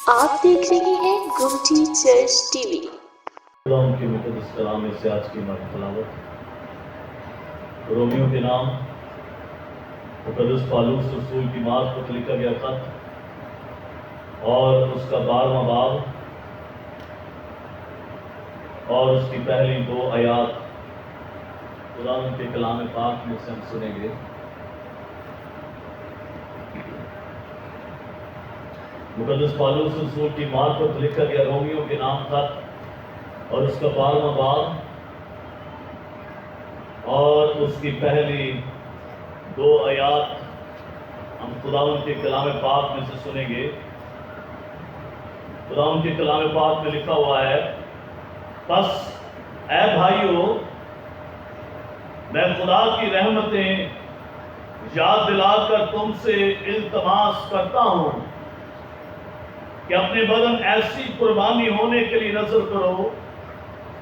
آپ دیکھ رہے ہیں گمٹی چرچ ٹی وی۔ خدا کے مقدس کلام میں سے آج کی تلاوت رومیو کے نام مقدس پالوس رسول کی معرفت لکھا گیا خط اور اس کا 12واں باب اور اس کی پہلی 2 آیات خدا کے کلام پاک میں سے ہم سنیں گے۔ مقدس پالوس رسول کی معرفت لکھا گیا رومیو کے نام خط اور اس کا 12واں باب اور اس کی پہلی 2 آیات ہم خداوند کے کلام پاک میں سے سنیں گے۔ خداوند کے کلام پاک میں لکھا ہوا ہے، بس اے بھائیو، میں خدا کی رحمتیں یاد دلا کر تم سے التماس کرتا ہوں کہ اپنے بدن ایسی قربانی ہونے کے لیے نذر کرو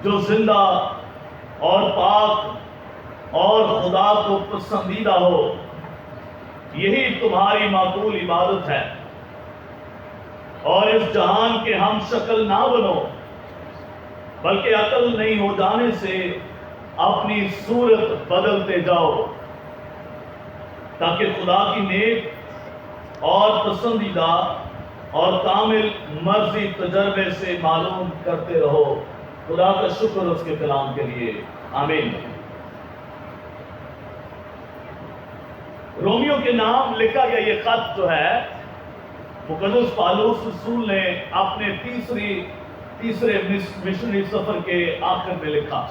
جو زندہ اور پاک اور خدا کو پسندیدہ ہو، یہی تمہاری معقول عبادت ہے۔ اور اس جہان کے ہم شکل نہ بنو، بلکہ عقل نہیں ہو جانے سے اپنی صورت بدلتے جاؤ، تاکہ خدا کی نیک اور پسندیدہ اور کامل مرضی تجربے سے معلوم کرتے رہو۔ خدا کا شکر اس کے کلام کے لیے، آمین۔ رومیو کے نام لکھا گیا یہ خط جو ہے مقدس پالوس رسول نے اپنے تیسرے مشنری سفر کے آخر میں لکھا،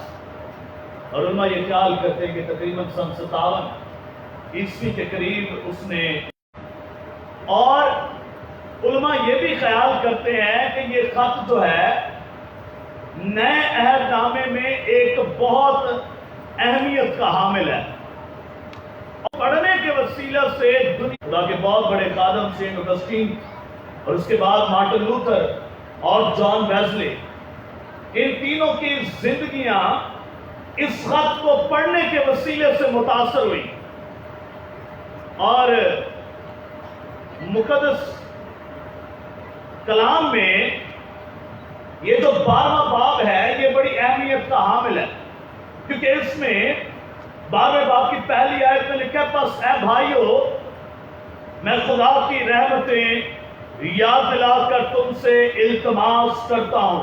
اور علماء یہ خیال کرتے ہیں کہ تقریباً سن 57 عیسوی کے قریب اس نے، اور علماء یہ بھی خیال کرتے ہیں کہ یہ خط جو ہے نئے عہد نامے میں ایک بہت اہمیت کا حامل ہے۔ پڑھنے کے وسیلہ سے خدا کے بہت بڑے خادم سینٹ اگسٹین اور اس کے بعد مارٹن لوتھر اور جان ویزلی، ان تینوں کی زندگیاں اس خط کو پڑھنے کے وسیلے سے متاثر ہوئی، اور مقدس کلام میں یہ جو 12واں باب ہے یہ بڑی اہمیت کا حامل ہے، کیونکہ اس میں 12ویں باب کی پہلی آیت میں لکھا ہے، بس اے بھائیو، میں خدا کی رحمتیں یاد دلا کر تم سے التماس کرتا ہوں۔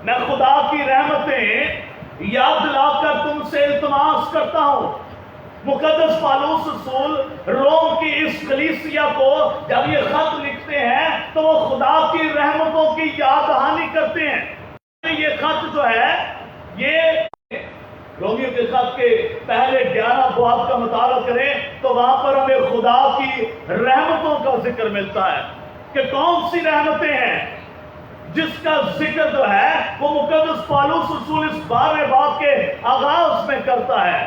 میں خدا کی رحمتیں یاد دلا کر تم سے التماس کرتا ہوں۔ مقدس پالوس رسول روم کی اس کلیسیا کو جب یہ خط لکھتے ہیں تو وہ خدا کی رحمتوں کی یاد دہانی کرتے ہیں۔ یہ خط جو ہے یہ رومیو کے خط کے پہلے 11 ابواب کا مطالعہ کریں تو وہاں پر ہمیں خدا کی رحمتوں کا ذکر ملتا ہے کہ کون سی رحمتیں ہیں جس کا ذکر جو ہے وہ مقدس پالوس رسول اس 12ویں باب کے آغاز میں کرتا ہے۔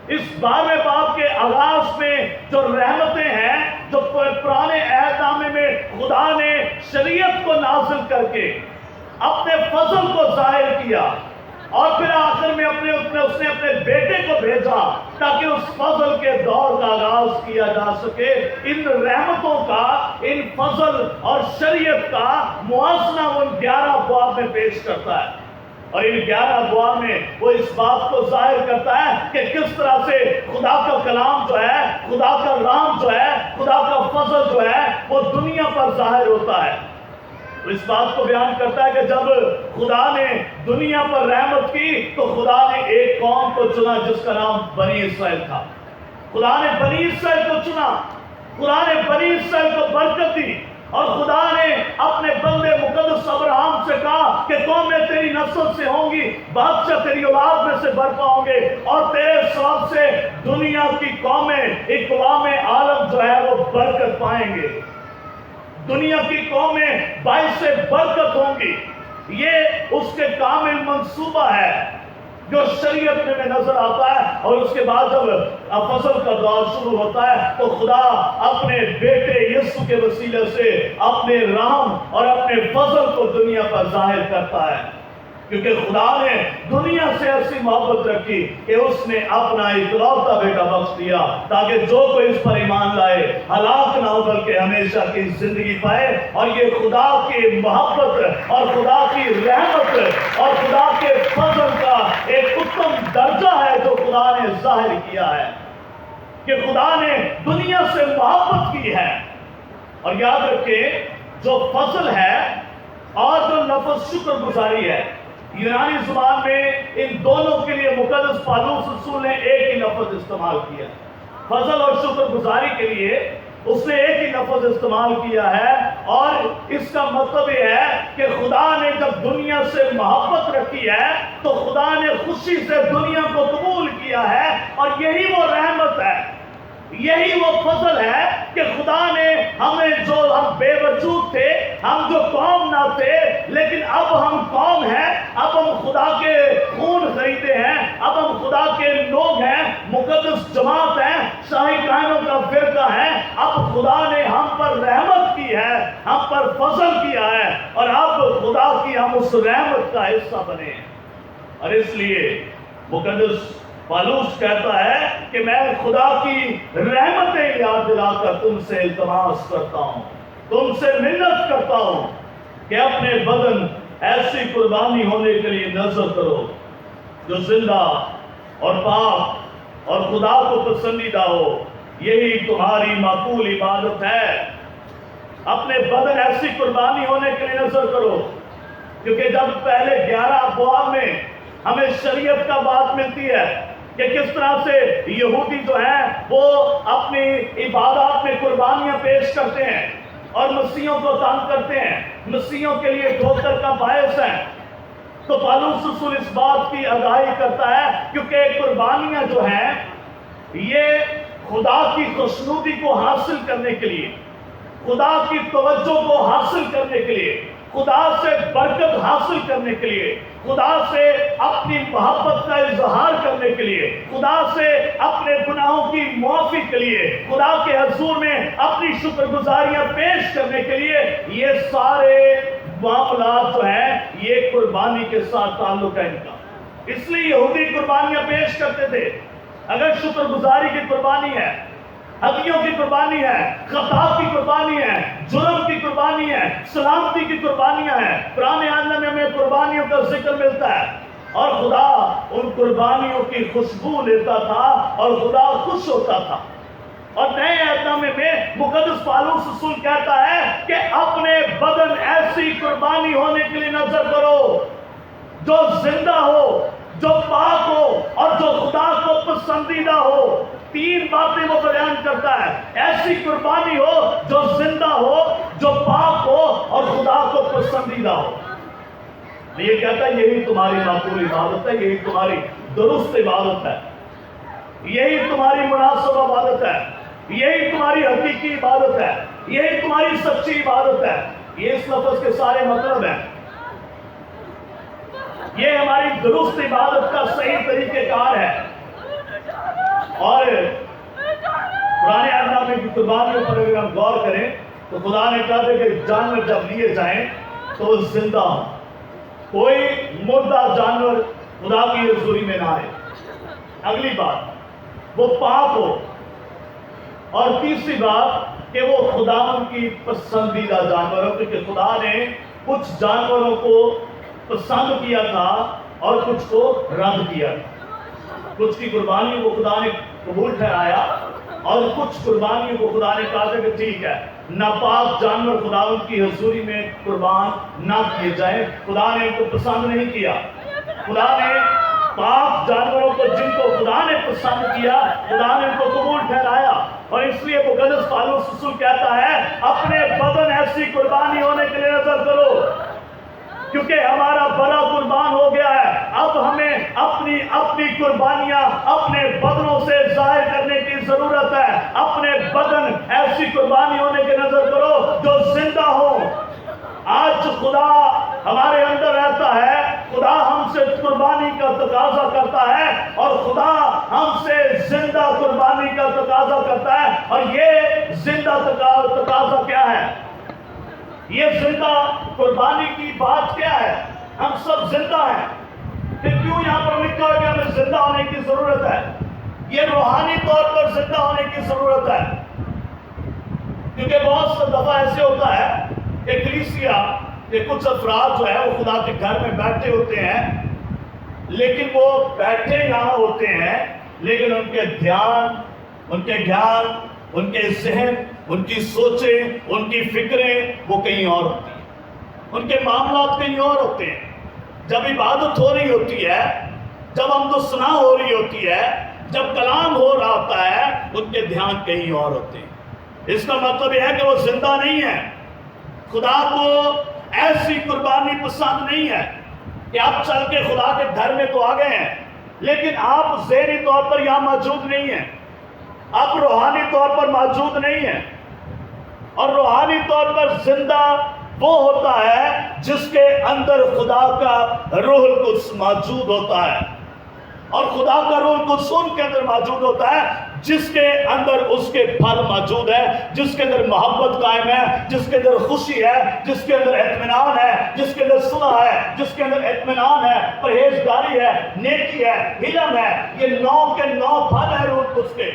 اس 12ویں باب کے آغاز میں جو رحمتیں ہیں جو پرانے عہد نامے میں خدا نے شریعت کو نازل کر کے اپنے فضل کو ظاہر کیا، اور پھر آخر میں اس نے اپنے بیٹے کو بھیجا تاکہ اس فضل کے دور کا آغاز کیا جا سکے۔ ان رحمتوں کا، ان فضل اور شریعت کا موازنہ وہ 11 ابواب میں پیش کرتا ہے، اور ان 11 ابواب میں وہ اس بات کو ظاہر کرتا ہے کہ کس طرح سے خدا کا کلام جو ہے، خدا کا رام جو ہے، خدا کا فضل جو ہے وہ دنیا پر ظاہر ہوتا ہے۔ تو اس بات کو بیان کرتا ہے کہ جب خدا نے دنیا پر رحمت کی تو خدا نے ایک قوم کو چنا جس کا نام بنی اسرائیل تھا۔ خدا نے بنی اسرائیل کو چنا، خدا نے بنی اسرائیل کو برکت دی، اور خدا نے اپنے بندے مقدس ابراہم سے کہا کہ قومیں تیری نسل سے ہوں گی، بادشاہ تیری اولاد میں سے برپا ہوں گے، اور تیرے سبب سے دنیا کی قومیں، اقوام عالم جو ہے وہ برکت پائیں گے، دنیا کی قومیں باعث برکت ہوں گی۔ یہ اس کے کامل منصوبہ ہے جو شریعت میں نظر آتا ہے، اور اس کے بعد جب فصل کا دور شروع ہوتا ہے تو خدا اپنے بیٹے یسوع کے وسیلے سے اپنے رحم اور اپنے فضل کو دنیا پر ظاہر کرتا ہے۔ کیونکہ خدا نے دنیا سے ایسی محبت رکھی کہ اس نے اپنا اکلوتا بیٹا بخش دیا تاکہ جو کوئی اس پر ایمان لائے ہلاک نہ ہو بلکہ ہمیشہ کی زندگی پائے. اور یہ خدا کی محبت اور خدا کی رحمت اور خدا کے فضل کا ایک اتم درجہ ہے جو خدا نے ظاہر کیا ہے کہ خدا نے دنیا سے محبت کی ہے. اور یاد رکھیں جو فضل ہے اور جو لفظ شکر گزاری ہے، یونانی زبان میں ان دونوں کے لیے مقدس پالوس رسول نے ایک ہی لفظ استعمال کیا. فضل اور شکر گزاری کے لیے اس نے ایک ہی لفظ استعمال کیا ہے، اور اس کا مطلب یہ ہے کہ خدا نے جب دنیا سے محبت رکھی ہے تو خدا نے خوشی سے دنیا کو قبول کیا ہے. اور یہی وہ رحمت ہے، یہی وہ فضل ہے کہ خدا نے ہمیں، جو ہم بے وجود تھے، ہم جو قوم نہ تھے، لیکن اب ہم قوم ہیں، اب ہم خدا کے خون خریدے ہیں، اب ہم خدا کے لوگ ہیں، مقدس جماعت ہیں، شاہی کائنوں کا فرقہ ہے. اب خدا نے ہم پر رحمت کی ہے، ہم پر فضل کیا ہے، اور اب خدا کی ہم اس رحمت کا حصہ بنے ہیں. اور اس لیے مقدس پالوس کہتا ہے کہ میں خدا کی رحمتیں یاد دلا کر تم سے التماس کرتا ہوں، تم سے منت کرتا ہوں کہ اپنے بدن ایسی قربانی ہونے کے لیے نذر کرو جو زندہ اور پاک اور خدا کو پسندیدہ ہو. یہی تمہاری معقول عبادت ہے. اپنے بدن ایسی قربانی ہونے کے لیے نذر کرو، کیونکہ جب پہلے 11 ابواب میں ہمیں شریعت کا بات ملتی ہے کہ کس طرح سے یہودی جو ہیں وہ اپنی عبادات میں قربانیاں پیش کرتے ہیں اور مسیحوں کو تنگ کرتے ہیں، مسیحوں کے لیے ٹھوکر کا باعث ہیں، تو پالوس رسول اس بات کی آگاہی کرتا ہے کیونکہ قربانیاں جو ہیں یہ خدا کی خوشنودی کو حاصل کرنے کے لیے، خدا کی توجہ کو حاصل کرنے کے لیے، خدا سے برکت حاصل کرنے کے لیے، خدا سے اپنی محبت کا اظہار کرنے کے لیے، خدا سے اپنے گناہوں کی معافی کے لیے، خدا کے حضور میں اپنی شکر گزاریاں پیش کرنے کے لیے، یہ سارے معاملات جو ہیں یہ قربانی کے ساتھ تعلق ہے ان کا. اس لیے یہودی قربانیاں پیش کرتے تھے. اگر شکر گزاری کی قربانی ہے، ہدیوں کی قربانی ہے، خطا کی قربانی ہے، جرم کی قربانی ہے، سلامتی کی قربانیاں ہیں. پرانے عہد میں ہمیں قربانیوں کا ذکر ملتا ہے، اور خدا ان قربانیوں کی خوشبو لیتا تھا اور خدا خوش ہوتا تھا. اور نئے عہد میں مقدس پالوس رسول کہتا ہے کہ اپنے بدن ایسی قربانی ہونے کے لیے نذر کرو جو زندہ ہو، جو پاک ہو اور جو خدا کو پسندیدہ ہو. 3 باتیں وہ بیان کرتا ہے. ایسی قربانی ہو جو زندہ ہو، جو پاک ہو اور خدا کو پسندیدہ ہو. یہ کہتا ہے یہی تمہاری معقول عبادت ہے، یہی تمہاری درست عبادت ہے، یہی تمہاری مناسب عبادت ہے، یہی تمہاری حقیقی عبادت ہے، یہی تمہاری سچی عبادت ہے. یہ اس لفظ کے سارے مطلب ہیں. یہ ہماری درست عبادت کا صحیح طریقہ کار ہے. اور پرانے عہد میں کی قربانیوں پر اگر ہم غور کریں تو خدا نے کہا تھا کہ جانور جب لیے جائیں تو وہ زندہ ہوں. کوئی مردہ جانور خدا کی حضوری میں نہ آئے. اگلی بات وہ پاک ہو، اور تیسری بات کہ وہ خدا کی پسندیدہ جانور ہو، کیونکہ خدا نے کچھ جانوروں کو پسند کیا تھا اور کچھ کو رد کیا تھا. کچھ کی قربانی کو خدا نے قبول ٹھہرایا اور کچھ قربانیوں کو خدا نے کہا تھا کہ ٹھیک ہے ناپاک جانور خدا ان کی حضوری میں قربان نہ کیے جائیں. خدا نے ان کو پسند نہیں کیا. خدا نے پاک جانوروں کو، جن کو خدا نے پسند کیا، خدا نے ان کو قبول ٹھہرایا. اور اس لیے مقدس پالوس رسول کہتا ہے اپنے بدن ایسی قربانی ہونے کے لیے نذر کرو، کیونکہ ہمارا بڑا قربان ہو گیا ہے. اب ہمیں اپنی قربانیاں اپنے بدنوں سے ظاہر کرنے کی ضرورت ہے. اپنے بدن ایسی قربانی ہونے کے نذر کرو جو زندہ ہو. آج خدا ہمارے اندر رہتا ہے، خدا ہم سے قربانی کا تقاضا کرتا ہے، اور خدا ہم سے زندہ قربانی کا تقاضا کرتا ہے. اور یہ زندہ تقاضا کیا ہے؟ یہ زندہ قربانی کی بات کیا ہے؟ ہم سب زندہ ہیں. پھر کیوں یہاں پر لکھا ہے کہ ہمیں زندہ ہونے کی ضرورت ہے؟ یہ روحانی طور پر زندہ ہونے کی ضرورت ہے. کیونکہ بہت سا دفعہ ایسے ہوتا ہے کہ کلیسیا کہ کچھ افراد جو ہے وہ خدا کے گھر میں بیٹھے ہوتے ہیں، لیکن وہ بیٹھے یہاں ہوتے ہیں، لیکن ان کے دھیان، ان کے گیان، ان کے ذہن، ان کی سوچیں، ان کی فکریں وہ کہیں اور ہوتی ہیں، ان کے معاملات کہیں اور ہوتے ہیں. جب عبادت ہو رہی ہوتی ہے، جب حمد و ثنا ہو رہی ہوتی ہے، جب کلام ہو رہا ہوتا ہے، ان کے دھیان کہیں اور ہوتے ہیں. اس کا مطلب یہ ہے کہ وہ زندہ نہیں ہے. خدا کو ایسی قربانی پسند نہیں ہے کہ آپ چل کے خدا کے گھر میں تو آ گئے ہیں، لیکن آپ ذہنی طور پر یہاں موجود نہیں ہیں، آپ روحانی طور پر موجود نہیں ہیں. اور روحانی طور پر زندہ وہ ہوتا ہے جس کے اندر خدا کا روح القدس موجود ہوتا ہے. اور خدا کا روح القدس ان کے اندر موجود ہوتا ہے جس کے اندر اس کے پھل موجود ہے، جس کے اندر محبت قائم ہے، جس کے اندر خوشی ہے، جس کے اندر اطمینان ہے، جس کے اندر صلح ہے، جس کے اندر اطمینان ہے، پرہیزگاری ہے، نیکی ہے، حلم ہے. یہ 9 کے 9 پھل ہیں روح القدس کے.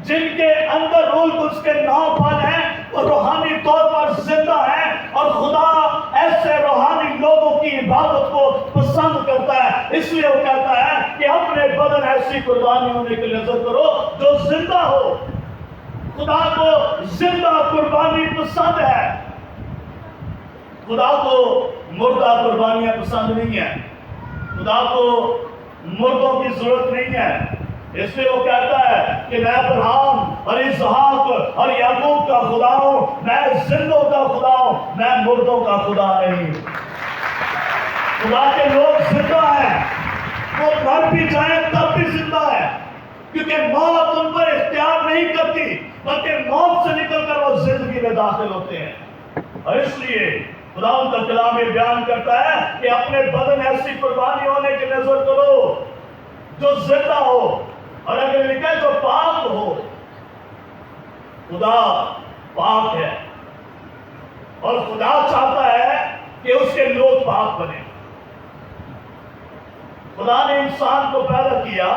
جن کے اندر روح القدس کے 9 پھل ہیں وہ روحانی طور پر زندہ ہیں. اور خدا ایسے روحانی لوگوں کی عبادت کو پسند کرتا ہے. اس لیے وہ کہتا ہے کہ اپنے بدن ایسی قربانی ہونے کی نظر کرو جو زندہ ہو. خدا کو زندہ قربانی پسند ہے. خدا کو مردہ قربانیاں پسند نہیں ہیں. خدا کو مردوں کی ضرورت نہیں ہے. اس لیے وہ کہتا ہے کہ میں ابراہیم اور اسحاق اور یعقوب کا خدا ہوں، میں زندوں کا خدا ہوں، میں مردوں کا خدا نہیں. خدا کے لوگ زندہ ہیں، وہ مر بھی جائیں تب بھی زندہ ہے، کیونکہ موت ان پر اختیار نہیں کرتی، بلکہ موت سے نکل کر وہ زندگی میں داخل ہوتے ہیں. اور اس لیے خدا ان کا کلام یہ بیان کرتا ہے کہ اپنے بدن ایسی قربانی ہونے کی نظر کرو جو زندہ ہو. اور اگر لکھا ہے جو پاک ہو. خدا پاک ہے اور خدا چاہتا ہے کہ اس کے لوگ پاک بنے. خدا نے انسان کو پیدا کیا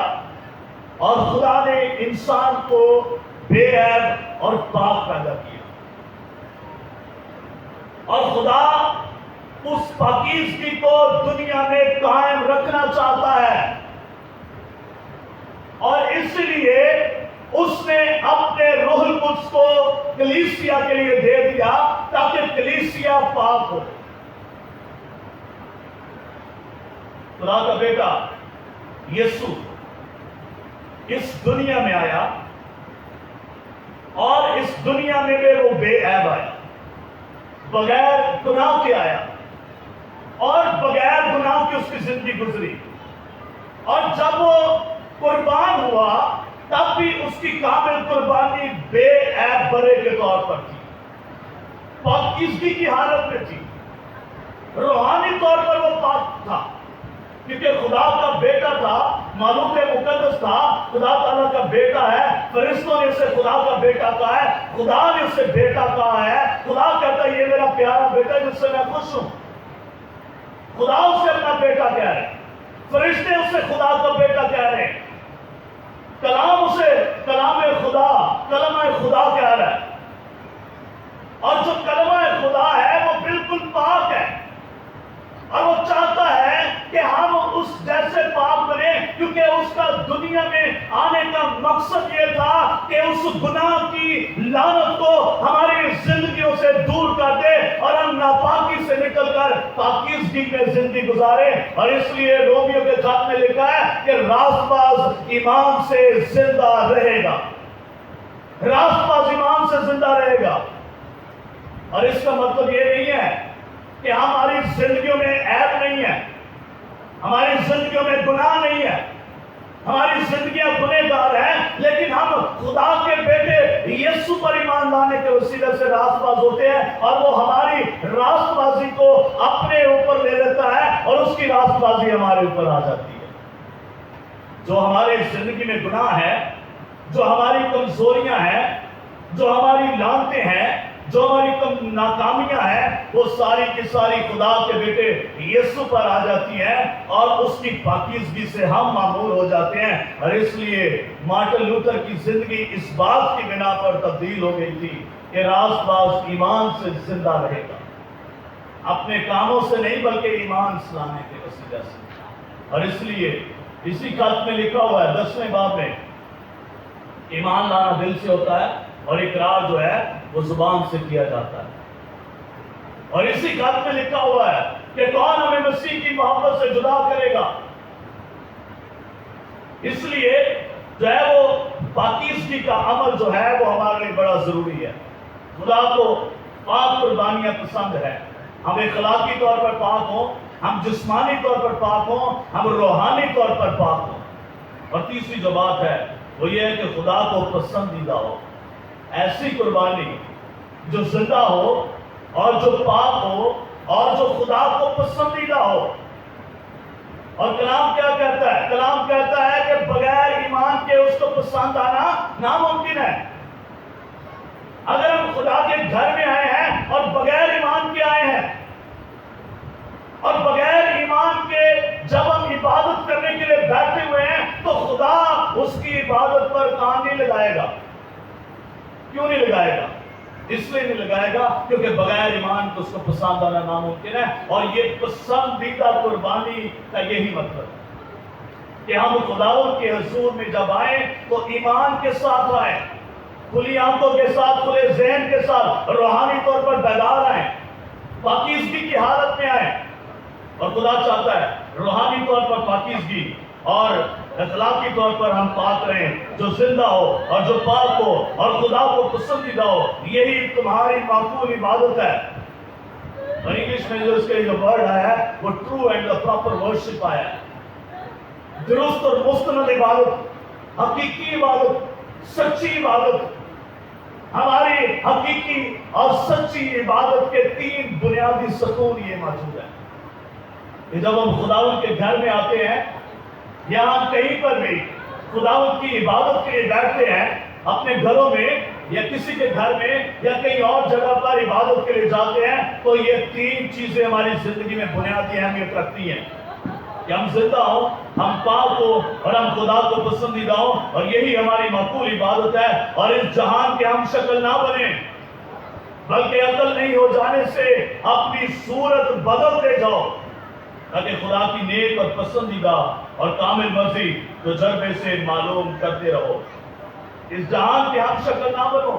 اور خدا نے انسان کو بے عیب اور پاک پیدا کیا. اور خدا اس پاکیزگی کو دنیا میں قائم رکھنا چاہتا ہے، اور اس لیے اس نے اپنے روح القدس کو کلیسیا کے لیے دے دیا تاکہ کلیسیا پاک ہو. خدا کا بیٹا یسوع اس دنیا میں آیا اور اس دنیا میں بھی وہ بے عیب آیا، بغیر گناہ کے آیا اور بغیر گناہ کی اس کی زندگی گزری. اور جب وہ قربان ہوا تب بھی اس کی کامل قربانی بے عیب برے کے طور پر تھی، پاکیزگی کی حالت میں تھی. روحانی طور پر وہ پاک تھا کیونکہ خدا کا بیٹا تھا، مخلوق مقدس تھا، خدا تعالیٰ کا بیٹا ہے. فرشتوں نے اسے خدا کا بیٹا کہا ہے، خدا نے اسے بیٹا کہا ہے. خدا کہتا ہے یہ میرا پیارا بیٹا جس سے میں خوش ہوں. خدا اسے اپنا بیٹا کہہ رہے ہیں، فرشتے اسے خدا کا بیٹا کہہ رہے ہیں، کلام اسے کلام خدا، کلمہ خدا کہہ رہا ہے. اور جو کلمہ خدا ہے وہ بالکل پاک ہے، اور وہ چاہتا ہے کہ ہم اس جیسے پاک بنے، کیونکہ اس کا دنیا میں آنے کا مقصد یہ تھا کہ اس گناہ کی لعنت کو ہماری زندگیوں سے دور کر دے اور ہم ناپاکی سے نکل کر پاکیزگی میں زندگی گزارے. اور اس لیے رومیو کے خط میں لکھا ہے کہ راست باز ایمان سے زندہ رہے گا، راست باز ایمان سے زندہ رہے گا. اور اس کا مطلب یہ نہیں ہے کہ ہماری زندگیوں میں عیب نہیں ہے، ہماری زندگیوں میں گناہ نہیں ہے، ہماری زندگیاں گنہگار ہیں، لیکن ہم خدا کے بیٹے یسوع پر ایمان لانے کے وسیلے سے راست باز ہوتے ہیں، اور وہ ہماری راست بازی کو اپنے اوپر لے لیتا ہے اور اس کی راست بازی ہمارے اوپر آ جاتی ہے. جو ہماری زندگی میں گناہ ہے، جو ہماری کمزوریاں ہیں، جو ہماری لعنتیں ہیں، جو ہماری ناکامیاں ہیں وہ ساری کی ساری خدا کے بیٹے یسوع پر آ جاتی ہیں اور اس کی پاکیزگی سے ہم معمور ہو جاتے ہیں. اور اس لیے مارٹن لوتھر کی زندگی اس بات کی بنا پر تبدیل ہو گئی تھی کہ راست باز ایمان سے زندہ رہے گا، اپنے کاموں سے نہیں بلکہ ایمان سلانے کے وسیلہ سے. اور اس لیے اسی خط میں لکھا ہوا ہے 10ویں باب میں، ایمان لانا دل سے ہوتا ہے اور اقرار جو ہے وہ زبان سے کیا جاتا ہے. اور اسی خط میں لکھا ہوا ہے کہ کون ہمیں مسیح کی محبت سے جدا کرے گا. اس لیے جو ہے وہ پاکیزگی کا عمل جو ہے وہ ہمارے لیے بڑا ضروری ہے. خدا کو پاک قربانیاں پسند ہے. ہم اخلاقی طور پر پاک ہوں، ہم جسمانی طور پر پاک ہوں، ہم روحانی طور پر پاک ہوں. اور تیسری جو بات ہے وہ یہ ہے کہ خدا کو پسندیدہ ہو، ایسی قربانی جو زندہ ہو اور جو پاک ہو اور جو خدا کو پسندیدہ ہو. اور کلام کیا کہتا ہے؟ کلام کہتا ہے کہ بغیر ایمان کے اس کو پسند آنا ناممکن ہے. اگر ہم خدا کے گھر میں آئے ہیں اور بغیر ایمان کے آئے ہیں اور بغیر ایمان کے جب ہم عبادت کرنے کے لیے بیٹھے ہوئے ہیں تو خدا اس کی عبادت پر کان نہیں لگائے گا. کیوں نہیں لگائے گا؟ اس لیے نہیں لگائے گا کیونکہ بغیر ایمان کو اس کو پسند آنا ناممکن ہے. اور یہ پسندیدہ قربانی کا یہی مطلب ہے کہ ہم خداوند کے حضور میں جب آئیں تو ایمان کے ساتھ آئیں، کھلی آنکھوں کے ساتھ، کھلے ذہن کے ساتھ، روحانی طور پر بیدار آئیں، پاکیزگی کی حالت میں آئیں. اور خدا چاہتا ہے روحانی طور پر پاکیزگی اور اخلاقی طور پر ہم پاک رہیں، جو زندہ ہو اور جو پاک ہو اور خدا کو پسندیدہ ہو. یہی تمہاری معقول عبادت ہے. اور انگلش میں جو اس کے جو ورڈ آیا ہے وہ true and the proper worship آیا ہے. درست اور مستند عبادت، حقیقی عبادت، سچی عبادت. ہماری حقیقی اور سچی عبادت کے 3 بنیادی ستون یہ موجود ہیں کہ جب ہم خداوند کے گھر میں آتے ہیں یا ہم کہیں پر بھی خداوند کی عبادت کے لیے بیٹھتے ہیں، اپنے گھروں میں یا کسی کے گھر میں یا کہیں اور جگہ پر عبادت کے لیے جاتے ہیں، تو یہ 3 چیزیں ہماری زندگی میں بنیادی اہمیت رکھتی ہیں کہ ہم زندہ ہوں، ہم پاک ہوں اور ہم خدا کو پسندیدہ ہوں. اور یہی ہماری مقبول عبادت ہے. اور اس جہان کے ہم شکل نہ بنیں بلکہ عقل نہیں ہو جانے سے اپنی صورت بدلتے جاؤ تاکہ خدا کی نیک اور پسندیدہ اور کامل مرضی تجربے سے معلوم کرتے رہو. اس جہان کے ہم شکل نہ بنو.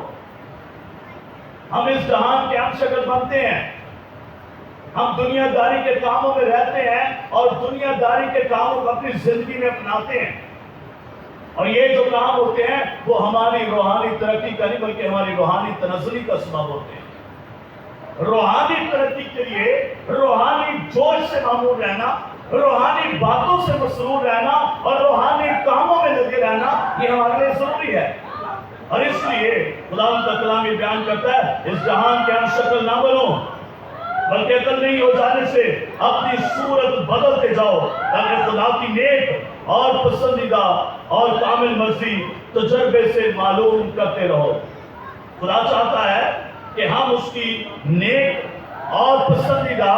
ہم اس جہان کے ہم شکل بنتے ہیں. ہم دنیا داری کے کاموں میں رہتے ہیں اور دنیا داری کے کاموں کو اپنی زندگی میں اپناتے ہیں. اور یہ جو کام ہوتے ہیں وہ ہماری روحانی ترقی کا نہیں بلکہ ہماری روحانی تنزلی کا سبب ہوتے ہیں. روحانی ترقی کے لیے روحانی جوش سے معمور رہنا، روحانی باتوں سے مسرور رہنا اور روحانی کاموں میں لگے رہنا یہ ہمارے لیے ضروری ہے. اور اس لیے خداوند کا کلام یہ بیان کرتا ہے اس جہان کے ہم شکل نہ بنو بلکہ عقل نہیں ہو جانے سے اپنی صورت بدلتے جاؤ تاکہ خدا کی نیک اور پسندیدہ اور کامل مرضی تجربے سے معلوم کرتے رہو. خدا چاہتا ہے کہ ہم اس کی نیک اور پسندیدہ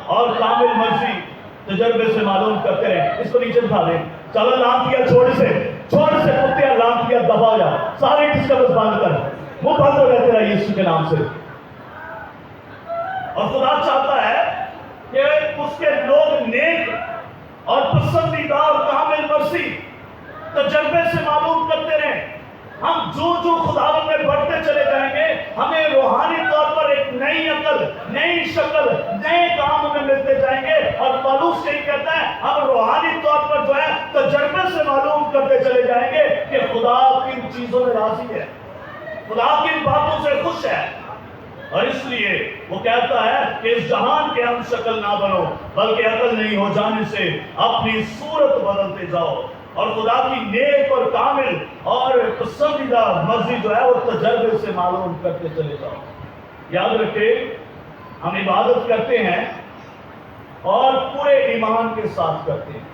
اور کامل مرضی تجربے سے معلوم کرتے رہیں. اس کو نیچے اٹھا دیں. چلو لام کیا چھوڑ سے کتے لام کیا دبا جا سارے ڈسٹربنس بند کر وہ بند ہو رہتے رہے یسوع کے نام سے. اور خدا چاہتا ہے کہ اس کے لوگ نیک اور پسندیدہ اور کامل مرضی تجربے سے معلوم کرتے رہیں. ہم جو خداوند میں بڑھتے چلے جائیں گے ہمیں روحانی طور پر ایک نئی عقل، نئی شکل، نئے کام میں ملتے جائیں گے. اور پالوس یہی کہتا ہے ہم روحانی طور پر جو ہے تجربے سے معلوم کرتے چلے جائیں گے کہ خدا کن چیزوں میں راضی ہے، خدا کن باتوں سے خوش ہے. اور اس لیے وہ کہتا ہے کہ اس جہان کے ہم شکل نہ بنو بلکہ عقل نہیں ہو جانے سے اپنی صورت بدلتے جاؤ اور خدا کی نیک اور کامل اور پسندیدہ مرضی جو ہے وہ تجربے سے معلوم کرتے چلے جاؤ. یاد رکھیں ہم عبادت کرتے ہیں اور پورے ایمان کے ساتھ کرتے ہیں،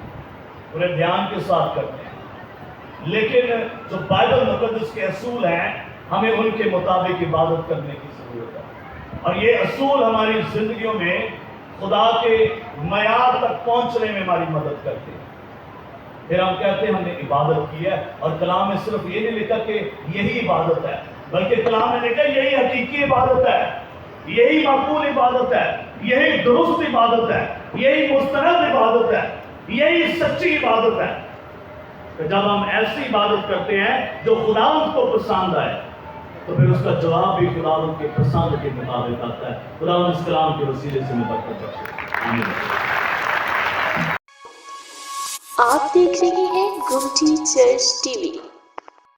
پورے دھیان کے ساتھ کرتے ہیں، لیکن جو بائبل مقدس کے اصول ہیں ہمیں ان کے مطابق عبادت کرنے کی ضرورت ہے، اور یہ اصول ہماری زندگیوں میں خدا کے معیار تک پہنچنے میں ہماری مدد کرتے ہیں۔ پھر ہم کہتے ہیں ہم نے عبادت کی ہے، اور کلام میں صرف یہ نہیں لکھا کہ یہی عبادت ہے، بلکہ کلام میں لکھا یہی حقیقی عبادت ہے، یہی مقبول عبادت ہے، یہی درست عبادت ہے، یہی مستند عبادت ہے، یہی سچی عبادت ہے۔ کہ جب ہم ایسی عبادت کرتے ہیں جو خداوند کو پسند آئے، تو پھر اس کا جواب بھی خداوند کے پسند کے مطابق آتا ہے۔ خداوند اس کلام کے وسیلے سے میں برکت بخشے، آمین۔ آپ دیکھ رہے ہیں گمٹی چرچ ٹی وی۔